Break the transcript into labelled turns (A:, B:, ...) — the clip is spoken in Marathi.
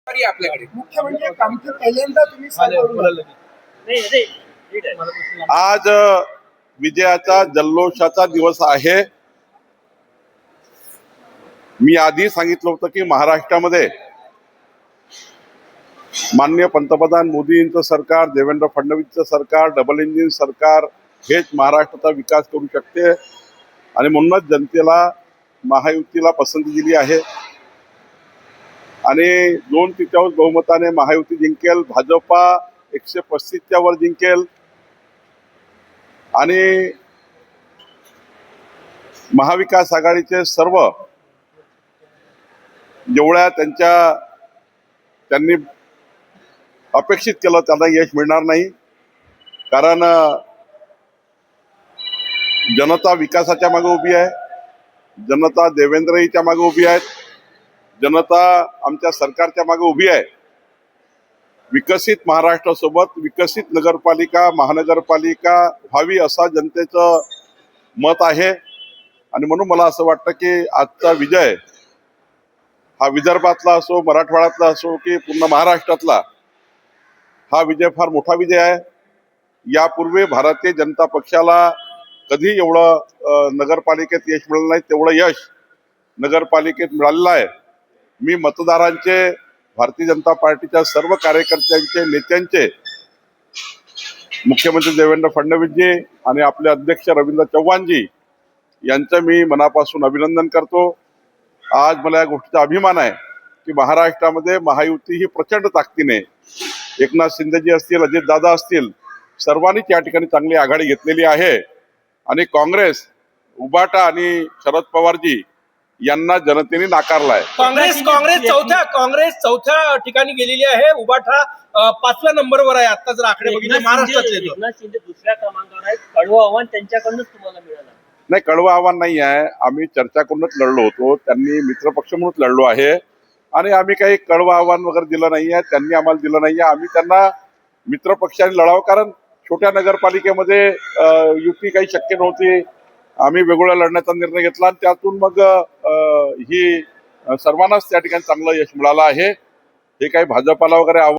A: आपल्याकडे
B: मुख्य म्हणजे कामठी पहिल्यांदा तुम्ही साकारलं.
C: आज विजयाचा जल्लोषाचा दिवस आहे. मी आधी सांगितलं होतं की महाराष्ट्रामध्ये माननीय पंतप्रधान मोदींचं सरकार, देवेंद्र फडणवीसचं सरकार, डबल इंजिन सरकार हेच महाराष्ट्राचा विकास करू शकते आणि म्हणूनच जनतेला महायुतीला पसंती दिली आहे आणि 2/3 बहुमताने महायुती जिंकेल. भाजपा 135च्या वर जिंकेल आणि महाविकास आघाडीचे सर्व जेवढ्या त्यांनी अपेक्षित केलं त्यांना यश मिळणार नाही. कारण जनता विकासाच्या मागे उभी आहे, जनता देवेंद्रजीच्या मागे उभी आहे, जनता आमच्या सरकारच्या मागे उभी आहे. विकसित महाराष्ट्रासोबत विकसित नगरपालिका, महानगरपालिका व्हावी असा जनतेचं मत आहे आणि म्हणून मला असं वाटतं की आजचा विजय हा विदर्भातला असो, मराठवाड्यातला असो की पूर्ण महाराष्ट्रातला हा विजय फार मोठा विजय आहे. यापूर्वी भारतीय जनता पक्षाला कधी एवढं नगरपालिकेत यश मिळालं नाही तेवढं यश नगरपालिकेत मिळालेलं आहे. मी मतदारांचे, भारतीय जनता पार्टीच्या सर्व कार्यकर्त्यांचे, नेत्यांचे, मुख्यमंत्री देवेंद्र फडणवीसजी आणि आपले अध्यक्ष रवींद्र चव्हाणजी यांचं मी मनापासून अभिनंदन करतो. आज मला या गोष्टीचा अभिमान आहे की महाराष्ट्रामध्ये महायुती ही प्रचंड ताकदीने एकनाथ शिंदेजी असतील, अजितदादा असतील, सर्वांनीच या ठिकाणी चांगली आघाडी घेतलेली आहे आणि काँग्रेस, उबाटा आणि शरद पवारजी यांना जनतेने नाकारलाय.
A: काँग्रेस चौथ्या ठिकाणी गेलेली आहे. उबाठा 5व्या नंबरवर आहे. आता जर आकडे बघितले महाराष्ट्रातले
D: एकनाथ शिंदे दुसऱ्या क्रमांकावर आहेत. कडवं आव्हान त्यांच्याकडूनच तुम्हाला मिळालं
C: नाही. कडवं आव्हान नाही आहे. आम्ही चर्चा करूनच लढलो होतो. त्यांनी मित्रपक्ष म्हणून लढलो आहे आणि आम्ही काही कडवं आव्हान वगैरे दिलं नाही आहे. त्यांनी आम्हाला दिलं नाही आहे. आम्ही त्यांना मित्रपक्षाने लढावं, कारण छोट्या नगरपालिकेमध्ये युती काही शक्य नव्हती. आम्ही वेगवेगळ्या लढण्याचा निर्णय घेतला आणि त्यातून मग ही सर्वांनाच त्या ठिकाणी चांगलं यश मिळालं आहे. हे काही भाजपाला वगैरे